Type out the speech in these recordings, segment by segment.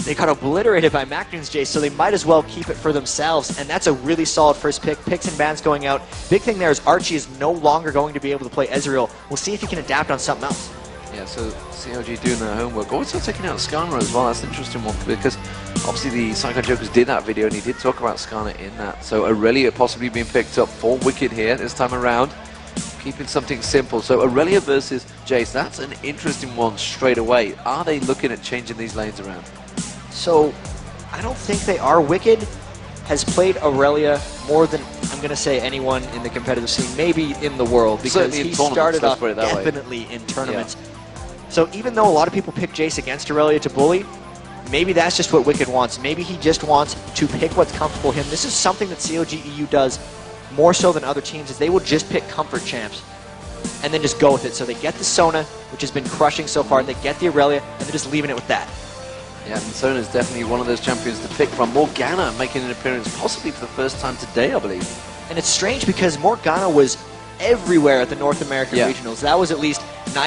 they got obliterated by Mackin's Jace, so they might as well keep it for themselves, and that's a really solid first pick. Picks and bans going out. Big thing there is Archie is no longer going to be able to play Ezreal. We'll see if he can adapt on something else. Yeah, so CLG doing their homework. Also taking out Skarner as well. That's an interesting one because obviously the Saigon Jokers did that video and he did talk about Skarner in that. So Aurelia possibly being picked up for Wicked here this time around. Keeping something simple. So Aurelia versus Jace, that's an interesting one straight away. Are they looking at changing these lanes around? So, I don't think they are. Wicked has played Aurelia more than, I'm going to say, anyone in the competitive scene, maybe in the world, because he started off definitely in tournaments. Yeah. So even though a lot of people pick Jace against Aurelia to bully, maybe that's just what Wicked wants. Maybe he just wants to pick what's comfortable him. This is something that CLG.EU does more so than other teams, is they will just pick comfort champs and then just go with it. So they get the Sona, which has been crushing so far, they get the Aurelia, and they're just leaving it with that. Yeah, and Sona is definitely one of those champions to pick from. Morgana making an appearance possibly for the first time today, I believe. And it's strange because Morgana was everywhere at the North American regionals. That was at least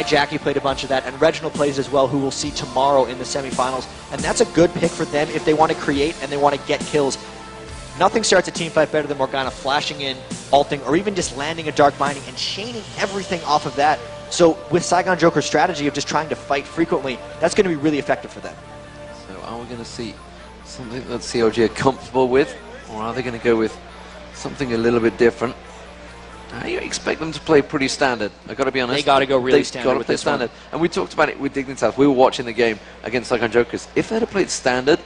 Jackie played a bunch of that, and Reginald plays as well, who we'll see tomorrow in the semifinals. And that's a good pick for them if they want to create and they want to get kills. Nothing starts a team fight better than Morgana flashing in, ulting, or even just landing a Dark Binding and chaining everything off of that. So with Saigon Joker's strategy of just trying to fight frequently, that's going to be really effective for them. Are we going to see something that CLG are comfortable with, or are they going to go with something a little bit different? You expect them to play pretty standard. I've got to be honest. They got to go really standard with this one. And we talked about it with Dignitas. We were watching the game against Saigon Jokers. If they'd have played standard,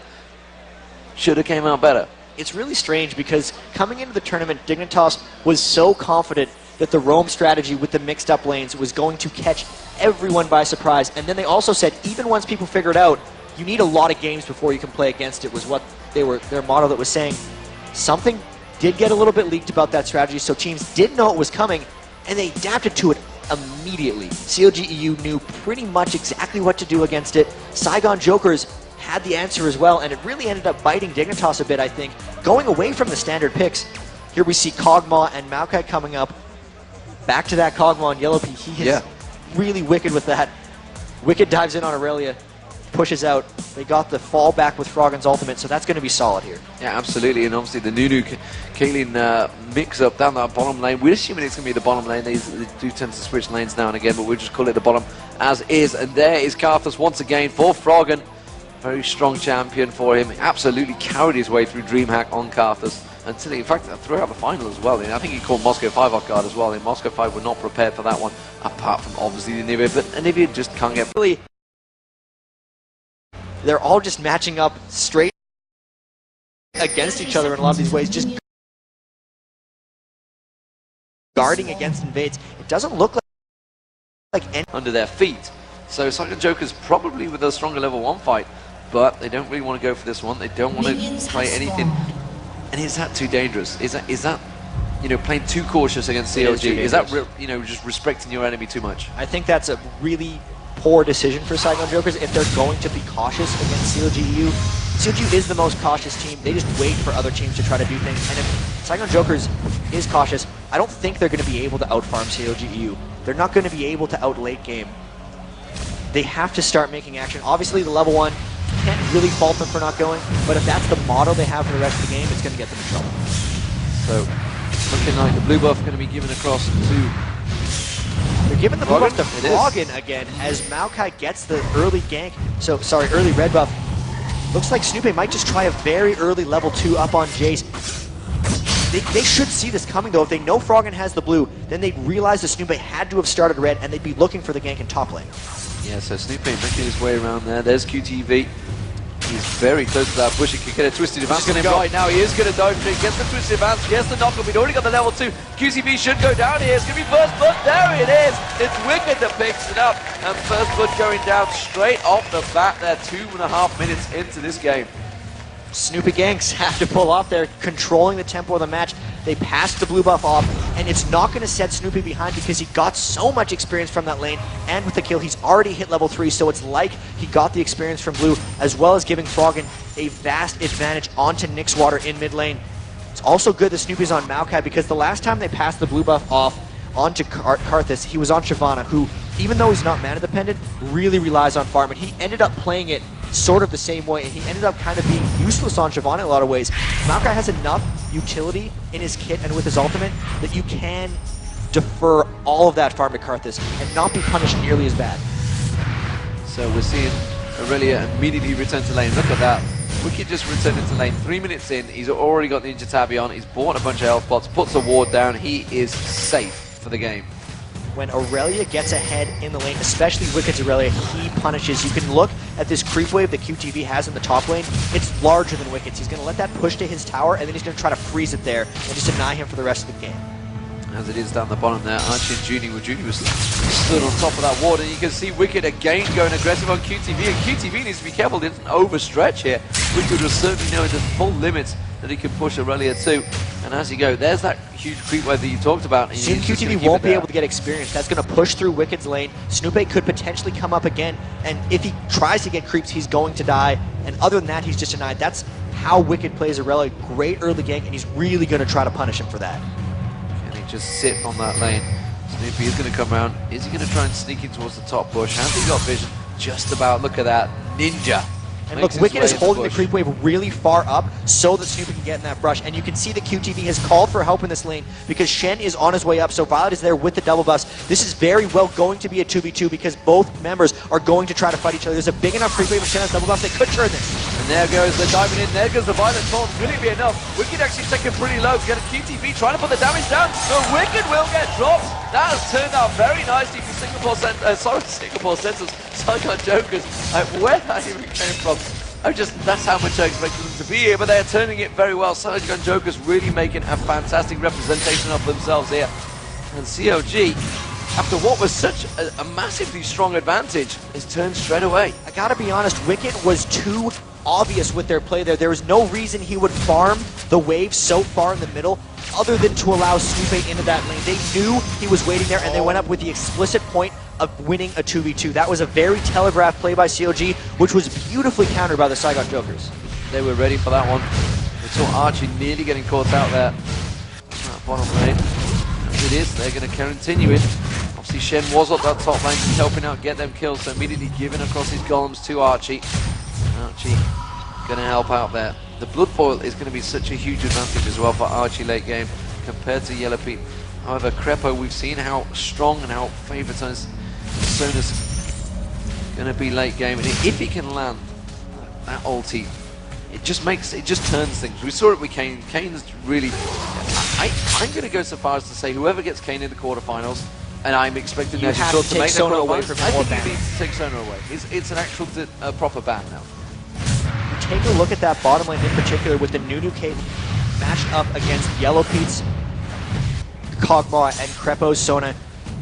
should have came out better. It's really strange because coming into the tournament, Dignitas was so confident that the roam strategy with the mixed up lanes was going to catch everyone by surprise. And then they also said, even once people figure it out, you need a lot of games before you can play against it, was what their motto that was saying. Something did get a little bit leaked about that strategy, so teams did know it was coming, and they adapted to it immediately. CLG.EU knew pretty much exactly what to do against it. Saigon Jokers had the answer as well, and it really ended up biting Dignitas a bit, I think. Going away from the standard picks, here we see Kog'Maw and Maokai coming up. Back to that Kog'Maw and Yellow P. He is really wicked with that. Wicked dives in on Aurelia, pushes out. They got the fallback with Froggen's ultimate, so that's going to be solid here. Yeah, absolutely, and obviously the Nunu Kaylin mix up down that bottom lane. We're assuming it's going to be the bottom lane. They do tend to switch lanes now and again, but we'll just call it the bottom as is. And there is Karthus once again for Froggen. Very strong champion for him. Absolutely carried his way through DreamHack on Karthus until he, in fact, throughout the final as well. And I think he called Moscow 5 off guard as well. And Moscow 5 were not prepared for that one, apart from obviously the Anivia. But Anivia just can't get... They're all just matching up straight against each other in a lot of these ways, just guarding against invades. It doesn't look like any under their feet. So Saigon Jokers probably with a stronger level 1 fight, but they don't really want to go for this one. They don't want to play anything. And is that too dangerous? Is that you know, playing too cautious against CLG? Is that you know, just respecting your enemy too much? I think that's a really poor decision for Saigon Jokers if they're going to be cautious against CLG.EU. CLG is the most cautious team. They just wait for other teams to try to do things. And if Saigon Jokers is cautious, I don't think they're going to be able to outfarm CLG.EU. They're not going to be able to out late game. They have to start making action. Obviously, the level 1 can't really fault them for not going, but if that's the model they have for the rest of the game, it's going to get them in trouble. So, looking like the blue buff going to be given across to... They're giving the blue buff to Froggen again as Maokai gets the early gank. So, sorry, early red buff. Looks like Snoopy might just try a very early level 2 up on Jace. They should see this coming, though. If they know Froggen has the blue, then they'd realize the Snoopy had to have started red, and they'd be looking for the gank in top lane. Yeah, so Snoopy making his way around there. There's QTV. He's very close to that push. He could get a twisted advance on him right now. He is going to dive in, gets the twisted advance, gets the knock-up. He'd already got the level 2. QTV should go down here. It's going to be first blood. There it is. It's Wicked that picks it up. And first blood going down straight off the bat there. 2.5 minutes into this game. Snoopy ganks have to pull off there, controlling the tempo of the match. They passed the blue buff off, and it's not going to set Snoopy behind because he got so much experience from that lane, and with the kill, he's already hit level 3, so it's like he got the experience from blue, as well as giving Froggen a vast advantage onto Nixwater in mid lane. It's also good that Snoopy's on Maokai, because the last time they passed the blue buff off, onto Karthus, he was on Shyvana, who, even though he's not mana dependent, really relies on farm, and he ended up playing it sort of the same way, and he ended up kind of being useless on Shyvana in a lot of ways. Maokai has enough utility in his kit and with his ultimate that you can defer all of that farm to Karthus and not be punished nearly as bad. So we're seeing Aurelia immediately return to lane. Look at that. Wicked just returned into lane. 3 minutes in, he's already got the Ninja Tabi on, he's bought a bunch of health pots, puts a ward down, he is safe for the game. When Aurelia gets ahead in the lane, especially Wicked's Aurelia, he punishes. You can look at this creep wave that QTV has in the top lane. It's larger than Wicked's. He's going to let that push to his tower, and then he's going to try to freeze it there and just deny him for the rest of the game. As it is down the bottom there, Archie and Junie, well, Junie was stood on top of that ward, and you can see Wicked again going aggressive on QTV, and QTV needs to be careful, he doesn't overstretch here. Wicked was certainly knowing the full limits that he could push Aurelia to, and as you go, there's that huge creep wave that you talked about. And soon QTV won't be able to get experience. That's going to push through Wicked's lane. Snoopay could potentially come up again, and if he tries to get creeps, he's going to die, and other than that, he's just denied. That's how Wicked plays Aurelia. Great early gank, and he's really going to try to punish him for that. Just sit on that lane. Snoopy is going to come around. Is he going to try and sneak in towards the top bush? Has he got vision? Just about. Look at that. Ninja. And look, Wicked is holding the creep wave really far up so that Snoopy can get in that brush. And you can see that QTV has called for help in this lane because Shen is on his way up, so Violet is there with the double buffs. This is very well going to be a 2v2 because both members are going to try to fight each other. There's a big enough creep wave of Shen has double buffs. They could turn this. And there goes the diving in. There goes the Violet Taunt. Will it be enough? Wicked actually taking pretty low. Get a QTV trying to put the damage down. The Wicked will get dropped. That has turned out very nicely for Singapore Centers. Saigon Jokers. Where that even came from. That's how much I expected them to be here, but they're turning it very well. Saigon Jokers really making a fantastic representation of themselves here. And CLG, after what was such a massively strong advantage, is turned straight away. I gotta be honest, Wicked was too obvious with their play there. There was no reason he would farm the wave so far in the middle other than to allow Snoopay into that lane. They knew he was waiting there, and they went up with the explicit point of winning a 2v2. That was a very telegraphed play by CLG, which was beautifully countered by the Saigon Jokers. They were ready for that one. We saw Archie nearly getting caught out there. Bottom lane. As it is, they're going to continue it. Obviously, Shen was up that top lane, helping out get them kills, so immediately giving across his golems to Archie. Archie going to help out there. The Blood Boil is going to be such a huge advantage as well for Archie late game compared to Yellow Pete. However, Crepo, we've seen how strong and how favoritized Sona's going to be late game, and if he can land that ulti, it just turns things. We saw it with Kane. Kane's really, I'm going to go so far as to say whoever gets Kane in the quarterfinals, and I'm expecting you have to take Sona away from him. I think you need to take Sona away. It's an actual proper ban now. Take a look at that bottom lane in particular with the Nunu Caitlyn matched up against Yellow Pete's Kog'Maw and Crepo's Sona.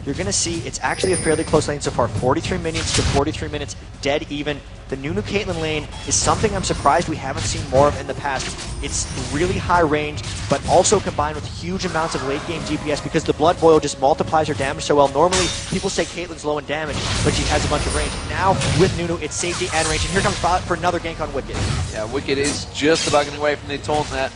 You're going to see it's actually a fairly close lane so far. 43 minutes to 43 minutes, dead even. The Nunu Caitlyn lane is something I'm surprised we haven't seen more of in the past. It's really high range, but also combined with huge amounts of late game DPS because the Blood Boil just multiplies her damage so well. Normally, people say Caitlyn's low in damage, but she has a bunch of range. Now, with Nunu, it's safety and range. And here comes Violet for another gank on Wicked. Yeah, Wicked is just about getting away from the taunt there.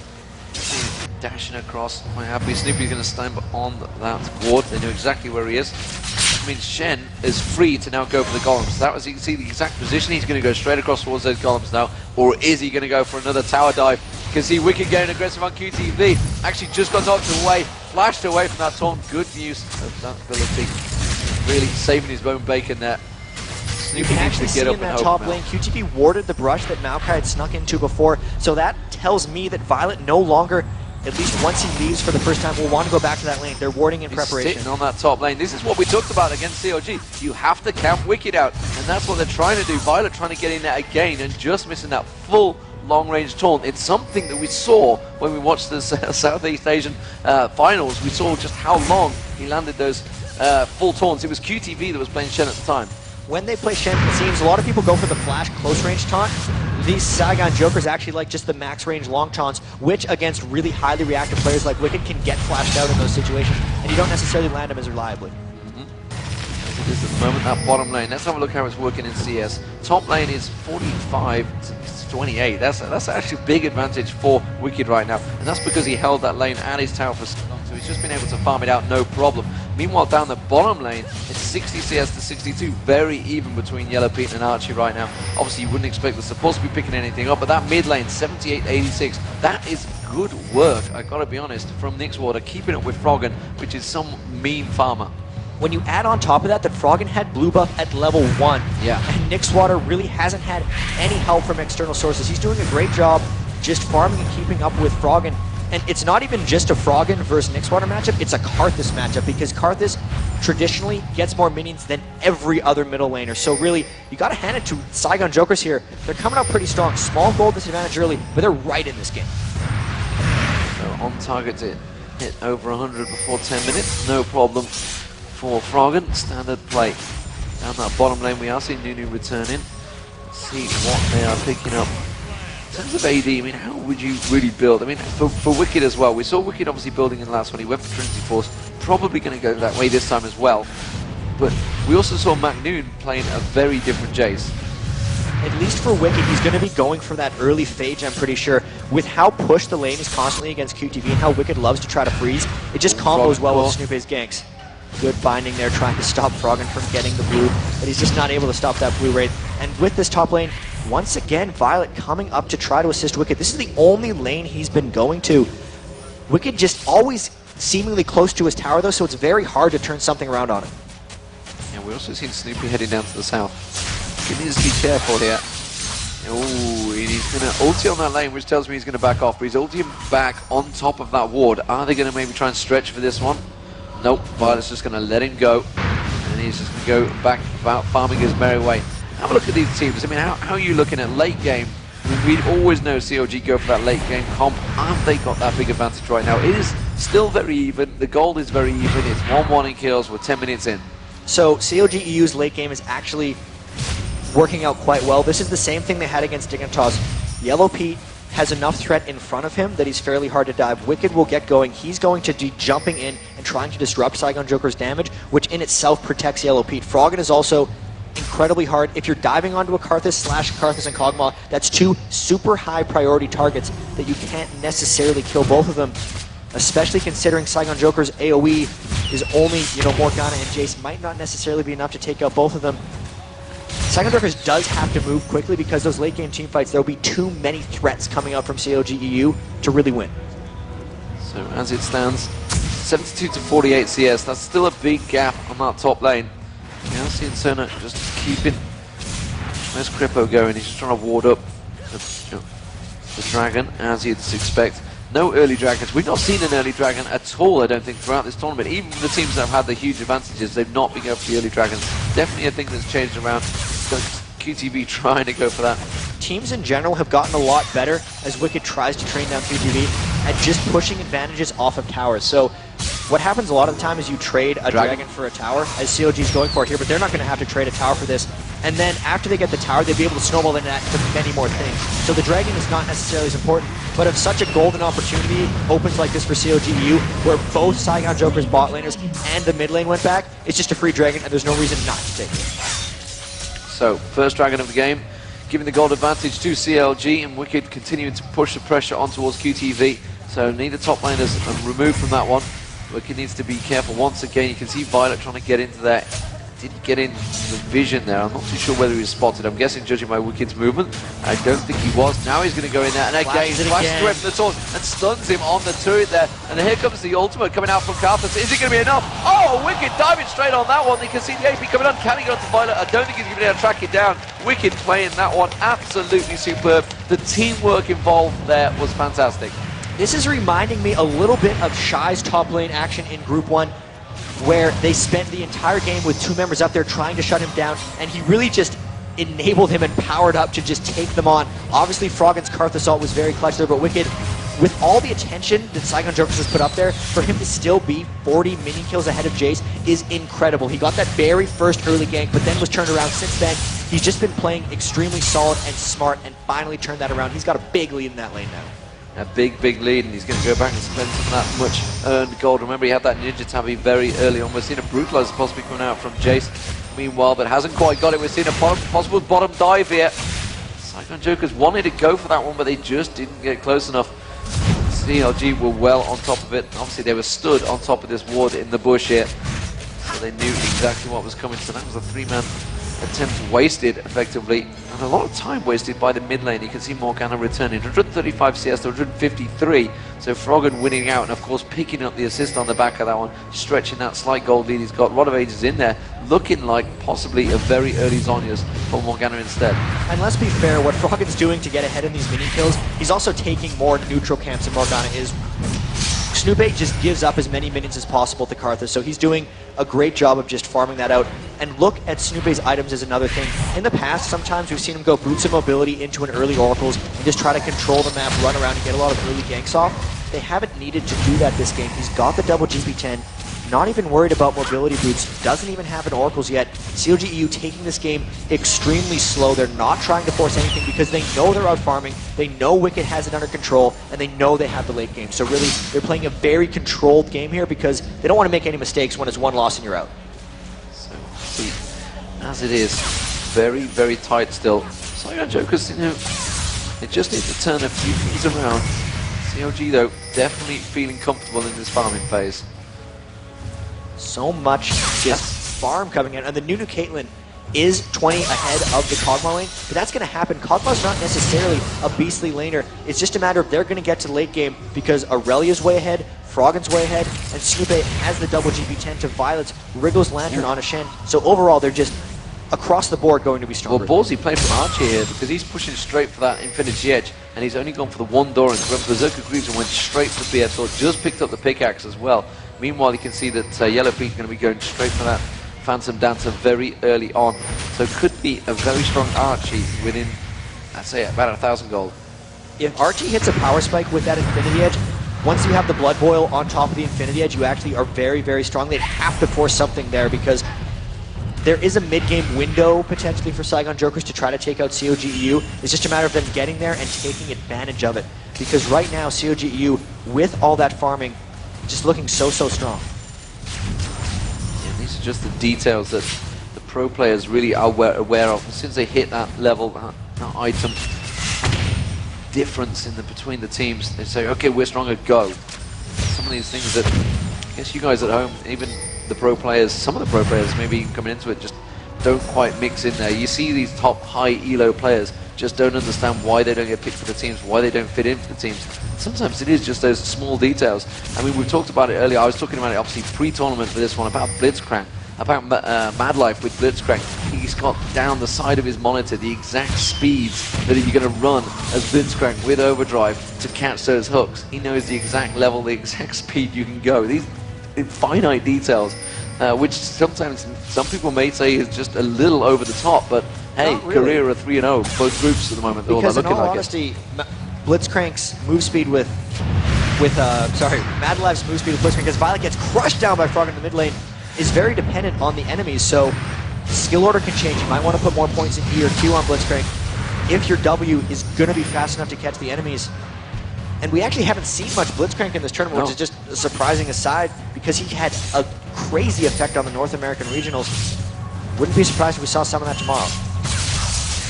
Dashing across. Quite happy. Snoopy's going to stand on that ward. They know exactly where he is. Which means Shen is free to now go for the golems. That was, you can see the exact position. He's going to go straight across towards those golems now. Or is he going to go for another tower dive? You can see Wicked getting aggressive on QTV. Actually just got knocked away. Flashed away from that taunt. Good use of that ability. Really saving his own bacon there. You can actually see in that top lane, QTV warded the brush that Maokai had snuck into before. So that tells me that Violet no longer, at least once he leaves for the first time, will want to go back to that lane. They're warding in preparation. Sitting on that top lane. This is what we talked about against CLG. You have to camp Wicked out, and that's what they're trying to do. Violet trying to get in there again and just missing that full long-range taunt. It's something that we saw when we watched the Southeast Asian finals. We saw just how long he landed those full taunts. It was QTV that was playing Shen at the time. When they play Shen, it seems a lot of people go for the flash close range taunt. These Saigon Jokers actually like just the max range long taunts, which against really highly reactive players like Wicked can get flashed out in those situations, and you don't necessarily land them as reliably. As it is at the moment, that bottom lane. Let's have a look how it's working in CS. Top lane is 45 to 28. That's actually a big advantage for Wicked right now, and that's because he held that lane and his tower for so long to he's just been able to farm it out no problem. Meanwhile, down the bottom lane, it's 60 CS to 62, very even between Yellow Pete and Archie right now. Obviously, you wouldn't expect the supposed to be picking anything up, but that mid lane, 78-86, that is good work, I gotta be honest, from Nixwater, keeping it with Froggen, which is some mean farmer. When you add on top of that Froggen had blue buff at level 1, yeah, and Nixwater really hasn't had any help from external sources. He's doing a great job just farming and keeping up with Froggen. And it's not even just a Froggen versus Nixwater matchup, it's a Karthus matchup, because Karthus traditionally gets more minions than every other middle laner. So really, you gotta hand it to Saigon Jokers here. They're coming out pretty strong. Small gold disadvantage early, but they're right in this game. So on target to hit over 100 before 10 minutes, no problem for Froggen. Standard play. Down that bottom lane, we are seeing Nunu returning. Let's see what they are picking up. In terms of AD, I mean, how would you really build? I mean, for Wicked as well, we saw Wicked obviously building in the last one. He went for Trinity Force, probably going to go that way this time as well. But we also saw McNoon playing a very different Jace. At least for Wicked, he's going to be going for that early phage, I'm pretty sure. With how pushed the lane is constantly against QTV and how Wicked loves to try to freeze, it just combos well with Snoopy's ganks. Good binding there, trying to stop Froggen from getting the blue, but he's just not able to stop that blue wraith. And with this top lane, once again, Violet coming up to try to assist Wicked. This is the only lane he's been going to. Wicked just always seemingly close to his tower though, so it's very hard to turn something around on him. Yeah, we're also seeing Snoopy heading down to the south. He needs to be careful here. Oh, he's going to ulti on that lane, which tells me he's going to back off, but he's ulting back on top of that ward. Are they going to maybe try and stretch for this one? Nope, Violet's just going to let him go, and he's just going to go back about farming his merry way. Have a look at these teams. I mean, how are you looking at late game? I mean, we always know CLG go for that late game comp. Have they got that big advantage right now? It is still very even. The gold is very even. It's 1-1 in kills. We're 10 minutes in. So CLG.EU's late game is actually working out quite well. This is the same thing they had against Dignitas. Yellow Pete has enough threat in front of him that he's fairly hard to dive. Wicked will get going. He's going to be jumping in and trying to disrupt Saigon Joker's damage, which in itself protects Yellow Pete. Froggen is also incredibly hard. If you're diving onto a Karthus and Kog'Maw, that's two super high priority targets that you can't necessarily kill both of them, especially considering Saigon Joker's AoE is only, Morgana and Jace might not necessarily be enough to take out both of them. Saigon Jokers does have to move quickly because those late game team fights, there'll be too many threats coming out from CLG.EU to really win. So as it stands, 72 to 48 CS, that's still a big gap on that top lane. Now seeing Sona just keeping where's Crippo going? He's just trying to ward up the dragon, as you'd expect. No early dragons. We've not seen an early dragon at all, I don't think, throughout this tournament. Even the teams that have had the huge advantages, they've not been going for the early dragons. Definitely a thing that's changed around. QTV trying to go for that. Teams in general have gotten a lot better as Wicked tries to train down QTV at just pushing advantages off of towers. So what happens a lot of the time is you trade a dragon for a tower, as CLG is going for it here, but they're not going to have to trade a tower for this. And then after they get the tower, they'll be able to snowball into that to many more things. So the dragon is not necessarily as important, but if such a golden opportunity opens like this for CLG.EU, where both Saigon Joker's bot laners and the mid lane went back, it's just a free dragon, and there's no reason not to take it. So, first dragon of the game, giving the gold advantage to CLG, and Wicked continuing to push the pressure on towards QTV. So, neither top laners removed from that one. Wicked needs to be careful once again. You can see Violet trying to get into there. Did he get in the vision there? I'm not too sure whether he was spotted. I'm guessing, judging by Wicked's movement, I don't think he was. Now he's going to go in there, and again, flashes away from the taunt and stuns him on the turret there. And here comes the ultimate coming out from Karthus. Is it going to be enough? Oh, Wicked diving straight on that one. You can see the AP coming on. Can he go to Violet? I don't think he's going to be able to track it down. Wicked playing that one absolutely superb. The teamwork involved there was fantastic. This is reminding me a little bit of Shy's top lane action in Group 1, where they spent the entire game with two members up there trying to shut him down, and he really just enabled him and powered up to just take them on. Obviously, Froggen's Karthus ult was very clutch there, but Wicked, with all the attention that Saigon Jokers has put up there, for him to still be 40 mini kills ahead of Jace is incredible. He got that very first early gank, but then was turned around. Since then, he's just been playing extremely solid and smart, and finally turned that around. He's got a big lead in that lane now. A big lead, and he's going to go back and spend some of that much earned gold. Remember, he had that Ninja Tabby very early on. We're seeing a Brutalizer possibly coming out from Jace, meanwhile, but hasn't quite got it. We're seeing a possible bottom dive here. Saigon Jokers wanted to go for that one, but they just didn't get close enough. CLG were well on top of it. Obviously, they were stood on top of this ward in the bush here, so they knew exactly what was coming. So that was a 3-man attempt wasted, effectively, and a lot of time wasted by the mid lane. You can see Morgana returning 135 CS to 153, so Froggen winning out, and of course picking up the assist on the back of that one, stretching that slight gold lead. He's got a lot of ages in there, looking like possibly a very early Zhonya's for Morgana instead. And let's be fair, what Froggen's doing to get ahead in these mini kills, he's also taking more neutral camps than Morgana is. Snoop just gives up as many minions as possible to Karthus, so he's doing a great job of just farming that out. And look at Snoop's items as another thing. In the past, sometimes we've seen him go Boots of Mobility into an early Oracles and just try to control the map, run around and get a lot of early ganks off. They haven't needed to do that this game. He's got the double GP10, not even worried about mobility boots, doesn't even have an Oracles yet. CLG.EU taking this game extremely slow. They're not trying to force anything because they know they're out farming, they know Wicked has it under control, and they know they have the late game. So really, they're playing a very controlled game here because they don't want to make any mistakes when it's one loss and you're out. So, see, as it is, very, very tight still. Saigon Jokers, you know, they just need to turn a few things around. CLG, though, definitely feeling comfortable in this farming phase. So much just farm coming in, and the new Caitlyn is 20 ahead of the Kog'Maw lane, but that's going to happen. Kog'Maw's not necessarily a beastly laner. It's just a matter of they're going to get to late game because Aurelia's way ahead, Froggen's way ahead, and Snoop has the double GP10 to Violet's Wriggle's Lantern on a Shen. So overall, they're just across the board going to be stronger. Well, Ballsy played from Archie here because he's pushing straight for that Infinity Edge, and he's only gone for the one Doran. Berserker Greaves and went straight for the BS, just picked up the pickaxe as well. Meanwhile, you can see that Yellow Peak's going to be going straight for that Phantom Dancer very early on. So it could be a very strong Archie within, I'd say, about 1,000 gold. If Archie hits a power spike with that Infinity Edge, once you have the Blood Boil on top of the Infinity Edge, you actually are very, very strong. They'd have to force something there because there is a mid-game window potentially for Saigon Jokers to try to take out CLG.EU. It's just a matter of them getting there and taking advantage of it. Because right now, CLG.EU, with all that farming, just looking so strong. Yeah, these are just the details that the pro players really are aware of. As soon as they hit that level, that item difference between the teams, they say, okay, we're stronger, go. Some of these things that I guess you guys at home, even the pro players, some of the pro players maybe even coming into it, just don't quite mix in there. You see these top high elo players just don't understand why they don't get picked for the teams, why they don't fit in for the teams. Sometimes it is just those small details. I mean, we've talked about it earlier. I was talking about it obviously pre-tournament for this one, about Blitzcrank, about Mad Life with Blitzcrank. He's got down the side of his monitor the exact speeds that you're going to run as Blitzcrank with overdrive to catch those hooks. He knows the exact level, the exact speed you can go. These finite details, which sometimes some people may say is just a little over the top, but hey, really. Career of 3-0, both groups at the moment. Because in all honesty, Blitzcrank's move speed with Mad Life's move speed with Blitzcrank, as Violet gets crushed down by Frog in the mid lane, is very dependent on the enemies. So skill order can change. You might want to put more points in E or Q on Blitzcrank if your W is going to be fast enough to catch the enemies. And we actually haven't seen much Blitzcrank in this tournament, which is just a surprising aside because he had a crazy effect on the North American regionals. Wouldn't be surprised if we saw some of that tomorrow.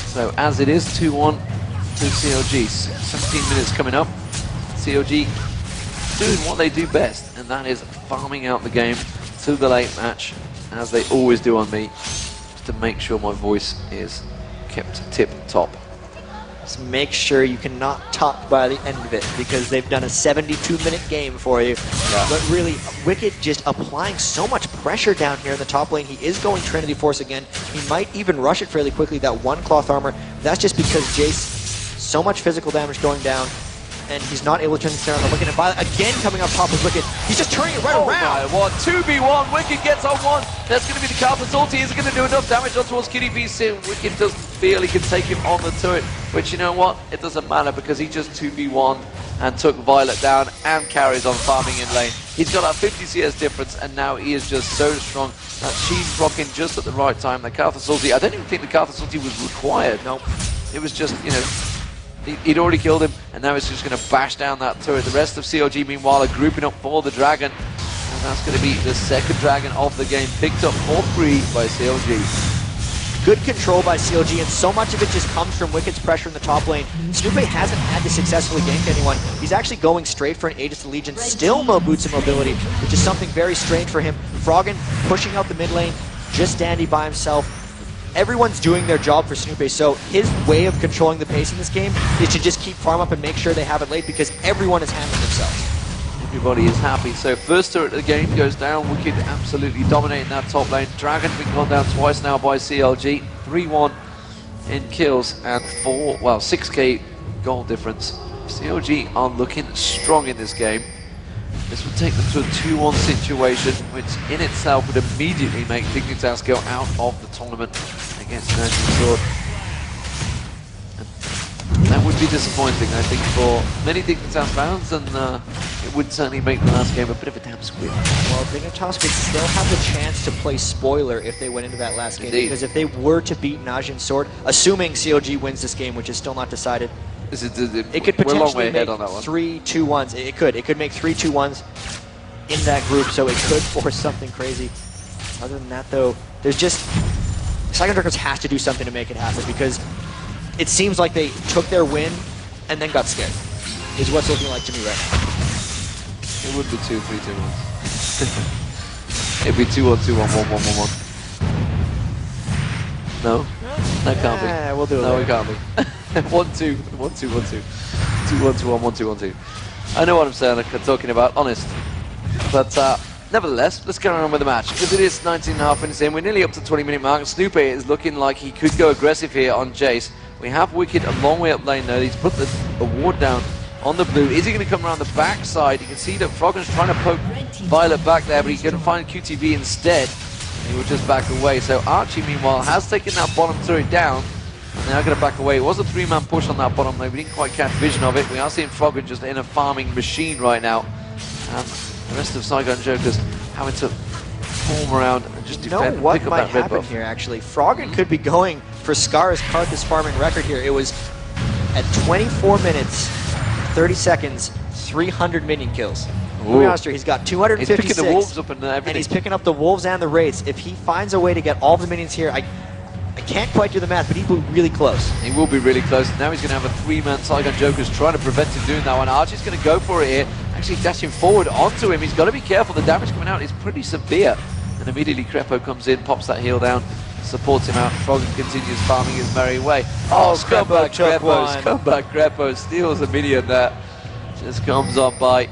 So as it is 2-1 to CLG, 17 minutes coming up. CLG doing what they do best, and that is farming out the game to the late match, as they always do on me, just to make sure my voice is kept tip-top. Just make sure you cannot talk by the end of it, because they've done a 72-minute game for you. Yeah. But really, Wicked just applying so much pressure down here in the top lane. He is going Trinity Force again. He might even rush it fairly quickly, that one cloth armor. That's just because Jace, so much physical damage going down, and he's not able to turn the center on the Wicked. And Violet again coming up top with Wicked. He's just turning it right around. What? 2v1. Wicked gets on one. That's going to be the Karthus ulti. Is it going to do enough damage on towards Kitty BC? Wicked doesn't feel he can take him on the turret. Which, you know what? It doesn't matter because he just 2v1 and took Violet down and carries on farming in lane. He's got that 50 CS difference, and now he is just so strong. That Sheen's rocking just at the right time. The Karthus ulti, I don't even think the Karthus ulti was required. No, it was just, you know, he'd already killed him, and now it's just going to bash down that turret. The rest of CLG, meanwhile, are grouping up for the dragon, and that's going to be the second dragon of the game, picked up for free by CLG. good control by CLG, and so much of it just comes from Wicked's pressure in the top lane. Snoopy hasn't had to successfully gank anyone. He's actually going straight for an Aegis of Legion, still no boots of mobility, which is something very strange for him. Froggen pushing out the mid lane, just Dandy by himself. Everyone's doing their job for Snoopy, so his way of controlling the pace in this game is to just keep farm up and make sure they have it late, because everyone is handling themselves. Everybody is happy. So first turret of the game goes down. Wicked absolutely dominating that top lane. Dragon's been gone down twice now by CLG. 3-1 in kills and 6k goal difference. CLG are looking strong in this game. This would take them to a 2-1 situation, which in itself would immediately make Dignitas go out of the tournament against Magic Sword. And that would be disappointing, I think, for many Dignitas fans, and it would certainly make the last game a bit of a damn squib. Well, Dignitas would still have the chance to play spoiler if they went into that last game. Indeed. Because if they were to beat Najin Sword, assuming CLG wins this game, which is still not decided, it could potentially make 3-2-1s. It could make 3-2-1s in that group, so it could force something crazy. Other than that, though, there's just... Saigon Dragons has to do something to make it happen, because it seems like they took their win and then got scared, is what's looking like to me right now. It would be 2-3-2-1. It'd be 2-1, 2-1, 1-1, 1-1. No? That can't be. We'll do it No, later. it can't be. 1-2, 1-2, 1-2. 2-1, 2-1, 1-2, 1-2. I know what I'm saying, I'm talking about, honest. But nevertheless, let's get on with the match, because it is 19.5 minutes in. We're nearly up to the 20-minute mark. Snoopy is looking like he could go aggressive here on Jace. We have Wicked a long way up lane though. He's put the ward down on the blue. Is he going to come around the back side? You can see that Froggen's trying to poke Violet back there, but he's going to find QTV instead. He will just back away. So Archie, meanwhile, has taken that bottom turret down. They're now going to back away. It was a 3-man push on that bottom lane. We didn't quite catch vision of it. We are seeing Froggen just in a farming machine right now. And the rest of Saigon Jokers having to form around and just defend and pick up that red buff. Here, actually. Froggen could be going for Scar's Karthus farming record here. It was at 24 minutes, 30 seconds, 300 minion kills. To be honest here, he's got 256. He's picking the wolves up and everything. And he's picking up the wolves and the wraiths. If he finds a way to get all the minions here, I can't quite do the math, but he'll be really close. He will be really close. Now he's going to have a 3-man Saigon Jokers trying to prevent him doing that one. Archie's going to go for it here. Actually dashing forward onto him. He's got to be careful. The damage coming out is pretty severe. And immediately Crepo comes in, pops that heal down, supports him out. Froggen continues farming his merry way. Oh, scumbag Crepo steals a minion there. Just comes up by.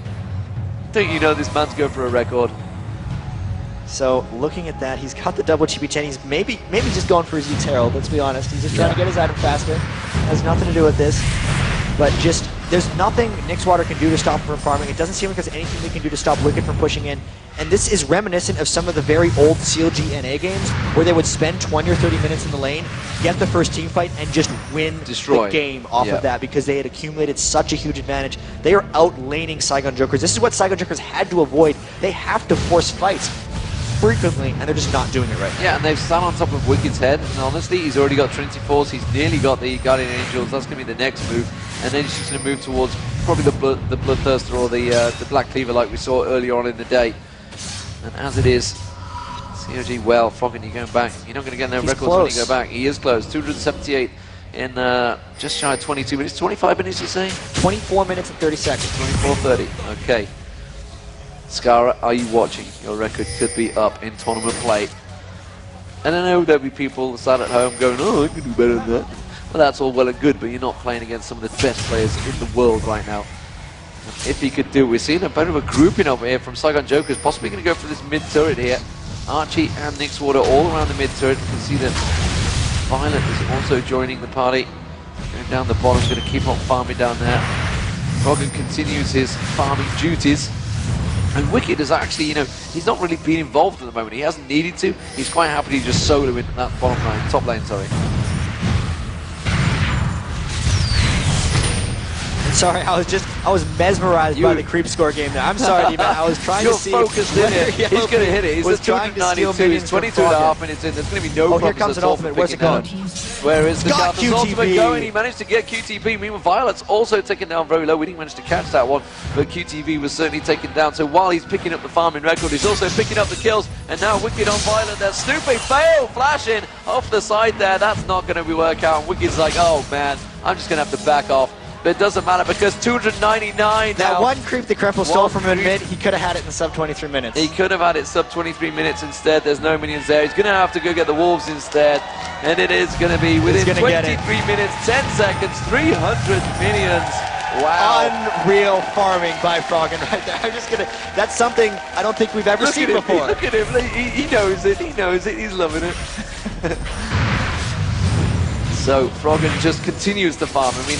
Don't you know this man's going for a record? So looking at that, he's got the double GP10. He's maybe just going for his Zeke's Herald, let's be honest. He's just trying to get his item faster. Has nothing to do with this. But just, there's nothing Nixwater can do to stop him from farming. It doesn't seem like there's anything they can do to stop Wicked from pushing in. And this is reminiscent of some of the very old CLG.NA games where they would spend 20 or 30 minutes in the lane, get the first team fight, and just win the game off of that because they had accumulated such a huge advantage. They are out-laning Saigon Jokers. This is what Saigon Jokers had to avoid. They have to force fights frequently, and they're just not doing it right. Yeah, and they've sat on top of Wicked's head, and honestly, he's already got Trinity Force, he's nearly got the Guardian Angels, that's going to be the next move, and then he's just going to move towards probably the Bloodthirster or the Black Cleaver like we saw earlier on in the day. And as it is, CLG, well, Froggen, you're going back. You're not going to get no records when you go back. He is close. 278 in just shy of 22 minutes. 25 minutes, you say? 24 minutes and 30 seconds. 24:30. Okay. Skara, are you watching? Your record could be up in tournament play. And I know there'll be people sat at home going, oh, I can do better than that. Well, that's all well and good, but you're not playing against some of the best players in the world right now. If he could do, we're seeing a bit of a grouping over here from Saigon Jokers, possibly going to go for this mid-turret here. Archie and Nixwater all around the mid-turret. You can see that Violet is also joining the party. Going down the bottom, going to keep on farming down there. Froggen continues his farming duties. And Wicked is actually, he's not really been involved at the moment. He hasn't needed to. He's quite happy to just solo in that bottom lane, top lane, sorry. Sorry, I was mesmerized by the creep score game there. I'm sorry, D-Man. I was trying to see. You're focused in it. He's going to hit it. He's at 292. He's 22 and a half minutes in. There's going to be no here comes an ultimate. Where's it going? Where is the Carthus ultimate QTV going? He managed to get QTV. Meanwhile, Violet's also taken down very low. We didn't manage to catch that one, but QTV was certainly taken down. So while he's picking up the farming record, he's also picking up the kills. And now Wicked on Violet there. Snoopy fail, flashing off the side there. That's not going to work out. And Wicked's like, oh man, I'm just going to have to back off. But it doesn't matter because 299 now. That one creep the Kremple stole from him in mid, he could have had it in sub 23 minutes. He could have had it sub 23 minutes instead. There's no minions there. He's going to have to go get the Wolves instead. And it is going to be within 23 minutes, 10 seconds, 300 minions. Wow. Unreal farming by Froggen right there. I'm just going to, that's something I don't think we've ever seen before. Look at him. He knows it. He knows it. He's loving it. So Froggen just continues to farm. I mean,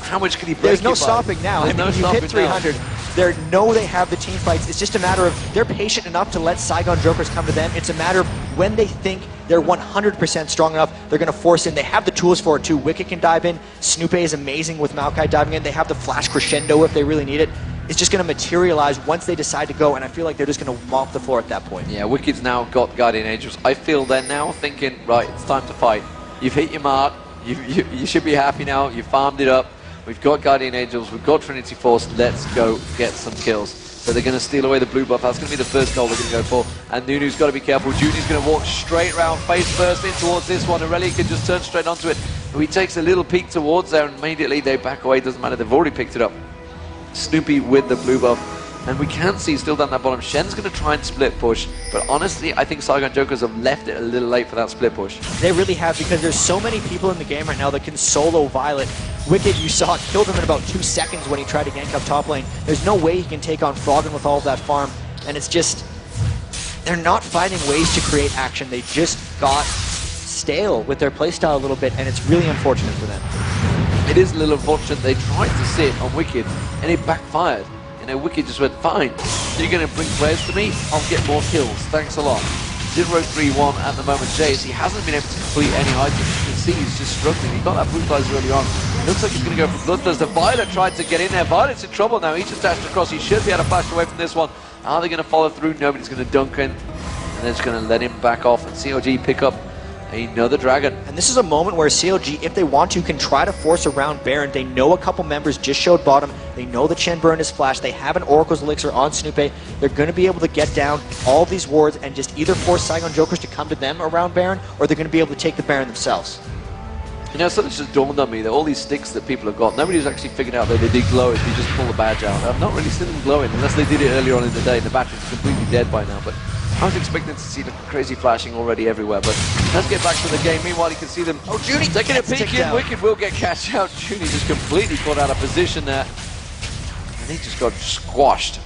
how much can he break? There's no stopping now. I mean, you hit 300. They know they have the team fights. It's just a matter of they're patient enough to let Saigon Jokers come to them. It's a matter of when they think they're 100% strong enough, they're going to force in. They have the tools for it too. Wicked can dive in. Snoopy is amazing with Maokai diving in. They have the flash crescendo if they really need it. It's just going to materialize once they decide to go, and I feel like they're just going to mop the floor at that point. Yeah, Wicked's now got Guardian Angels. I feel they're now thinking, right, it's time to fight. You've hit your mark. You should be happy now. You farmed it up. We've got Guardian Angels. We've got Trinity Force. Let's go get some kills. So they're going to steal away the blue buff. That's going to be the first goal they're going to go for. And Nunu's got to be careful. Juni's going to walk straight around, face first in towards this one. Aurelia can just turn straight onto it. But he takes a little peek towards there, and immediately they back away. Doesn't matter. They've already picked it up. Snoopy with the blue buff. And we can see still down that bottom, Shen's going to try and split push, but honestly, I think Saigon Jokers have left it a little late for that split push. They really have, because there's so many people in the game right now that can solo Violet. Wicked, you saw it, killed him in about 2 seconds when he tried to gank up top lane. There's no way he can take on Froggen with all of that farm, and it's just, they're not finding ways to create action. They just got stale with their playstyle a little bit, and it's really unfortunate for them. It is a little unfortunate. They tried to sit on Wicked, and it backfired. Wicked just went, fine, you're going to bring players to me, I'll get more kills, thanks a lot. 0-3-1 at the moment. Jace, he hasn't been able to complete any items. You can see he's just struggling. He got that brutalizer early on. Looks like he's going to go for Bloodthirst. Violet tried to get in there. Violet's in trouble now. He's just dashed across. He should be able to flash away from this one. Are they going to follow through? Nobody's going to dunk in. And they're just going to let him back off. And CLG pick up another dragon. And this is a moment where CLG, if they want to, can try to force around Baron. They know a couple members just showed bottom. They know the Chen burn is flash. They have an Oracle's Elixir on Snoopy. They're going to be able to get down all these wards and just either force Saigon Jokers to come to them around Baron, or they're going to be able to take the Baron themselves. You know, something just dawned on me that all these sticks that people have got, nobody's actually figured out that they did glow if you just pull the badge out. I've not really seen them glowing, unless they did it earlier on in the day. The battery's completely dead by now, but I was expecting to see the crazy flashing already everywhere, but let's get back to the game. Meanwhile, you can see them Junie taking a peek in. Wicked will get catch out. Junie just completely caught out of position there. And he just got squashed.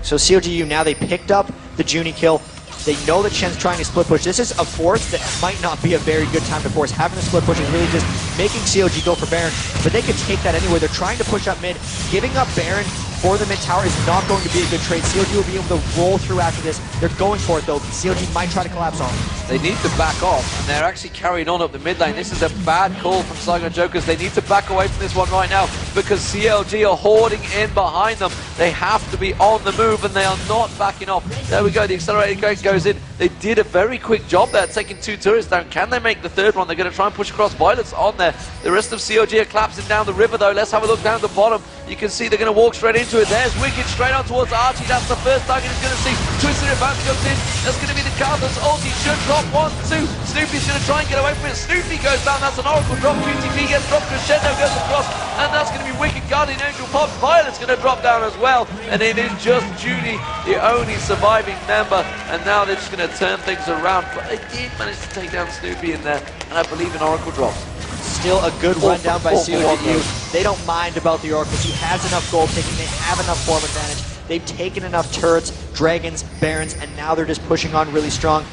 So CLG.EU now, they picked up the Junie kill. They know that Shen's trying to split push. This is a force that might not be a very good time to force. Having a split push is really just making CLG go for Baron, but they can take that anywhere. They're trying to push up mid. Giving up Baron for the mid tower is not going to be a good trade. CLG will be able to roll through after this. They're going for it though. CLG might try to collapse on them. They need to back off, and they're actually carrying on up the mid lane. This is a bad call from Saigon Jokers. They need to back away from this one right now because CLG are hoarding in behind them. They have to be on the move, and they are not backing off. There we go. The accelerated gate goes in. They did a very quick job there, taking 2 turrets down. Can they make the third one? They're going to try and push across. Violet's on there. The rest of CLG are collapsing down the river, though. Let's have a look down the bottom. You can see they're going to walk straight into it. There's Wicked straight on towards Archie. That's the first target he's going to see. Twisted advance comes in. That's going to be the Carthus ult. He should drop 1, 2. Snoopy's going to try and get away from it. Snoopy goes down. That's an Oracle drop. QTP gets dropped. Crescendo goes across. And that's going to be Wicked. Guardian Angel pops. Violet's going to drop down as well. And it is just Junie, the only surviving member. And now they're just going to turn things around. But they did manage to take down Snoopy in there. And I believe an Oracle drops. Still a good run down by CLG.EU. They don't mind about the Oracles. He has enough gold taking. They have enough form advantage. They've taken enough turrets, dragons, barons, and now they're just pushing on really strong.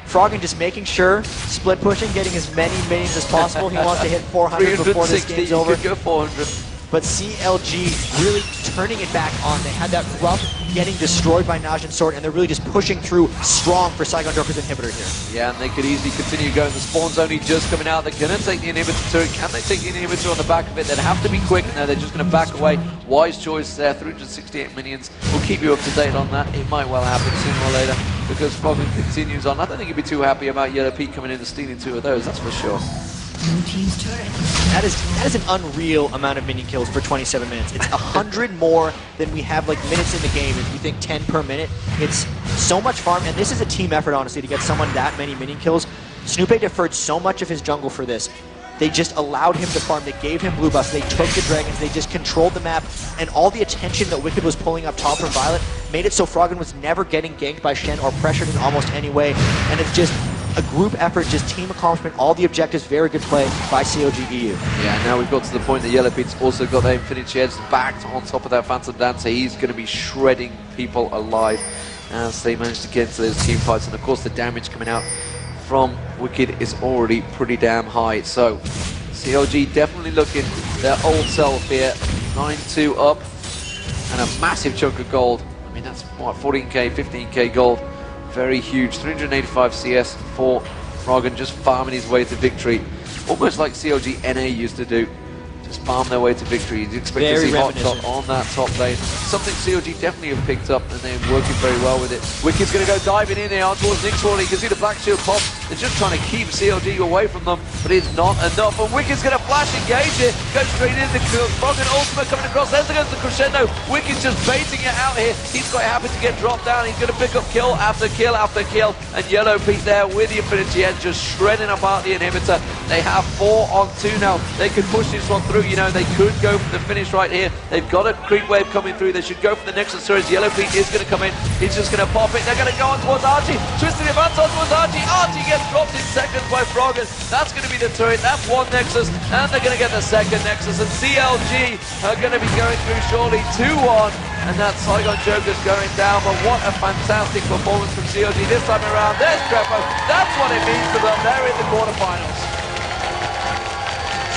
Froggen just making sure, split pushing, getting as many minions as possible. He wants to hit 400 before this game's over. He could go 400. but CLG really turning it back on. They had that rough getting destroyed by Najin Sword, and they're really just pushing through strong for Saigon Joker's inhibitor here. Yeah, and they could easily continue going. The spawn's only just coming out. They're going to take the inhibitor turret. Can they take the inhibitor on the back of it? They'd have to be quick. No, they're just going to back away. Wise choice there. 368 minions. We'll keep you up to date on that. It might well happen sooner or later because Froggen continues on. I don't think he'd be too happy about Yellow Pete coming in and stealing 2 of those, that's for sure. That is an unreal amount of minion kills for 27 minutes. It's 100 more than we have like minutes in the game. If you think 10 per minute, it's so much farm, and this is a team effort, honestly, to get someone that many minion kills. Snoopé deferred so much of his jungle for this. They just allowed him to farm. They gave him blue buffs. They took the dragons. They just controlled the map, and all the attention that Wicked was pulling up top from Violet made it so Froggen was never getting ganked by Shen or pressured in almost any way. And it's just a group effort, just team accomplishment, all the objectives, very good play by CLG.EU. Yeah, now we've got to the point that Yellow Pete's also got that Infinity Edge backed on top of that Phantom Dancer. He's going to be shredding people alive as they manage to get into those team fights. And of course the damage coming out from Wicked is already pretty damn high. So CLG definitely looking their old self here. 9-2 up and a massive chunk of gold. I mean, that's what, 14k, 15k gold. Very huge. 385 CS for Froggen, just farming his way to victory. Almost like CLG.NA used to do. Just farm their way to victory. You'd expect to see Hotshot on that top lane. Something CLG definitely have picked up, and they're working very well with it. Wicked's going to go diving in there towards Nick Swirly. You can see the Black Shield pop. They're just trying to keep CLG away from them, but it's not enough. And Wicked's going to flash engage it. Go straight into Froggen ultimate coming across. There's the crescendo. Wicked's just baiting it out here. He's quite happy to get dropped down. He's going to pick up kill after kill after kill. And Yellow Pete there with the Infinity Edge just shredding apart the inhibitor. They have 4 on 2 now. They could push this one through. You know, they could go for the finish right here. They've got a creep wave coming through. They should go for the Nexus Surge. Yellow Pete is going to come in. He's just going to pop it. They're going to go on towards Archie. Twisting advance on towards Archie. Archie gets dropped in seconds by Froggen. That's going to be the turret. That's 1 Nexus. And they're going to get the 2nd Nexus. And CLG are going to be going through surely 2-1. And that Saigon Joker's going down. But what a fantastic performance from CLG this time around. There's Trevor. That's what it means to them. They're in the quarterfinals.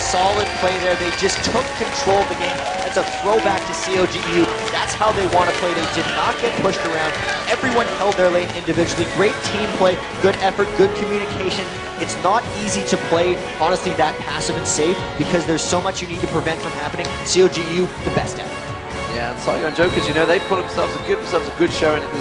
Solid play there. They just took control of the game. That's a throwback to CLG.EU. That's how they want to play. They did not get pushed around. Everyone held their lane individually. Great team play, good effort, good communication. It's not easy to play, honestly, that passive and safe because there's so much you need to prevent from happening. CLG.EU, the best at it. Yeah, and Saigon Jokers, you know, they put themselves a good showing at this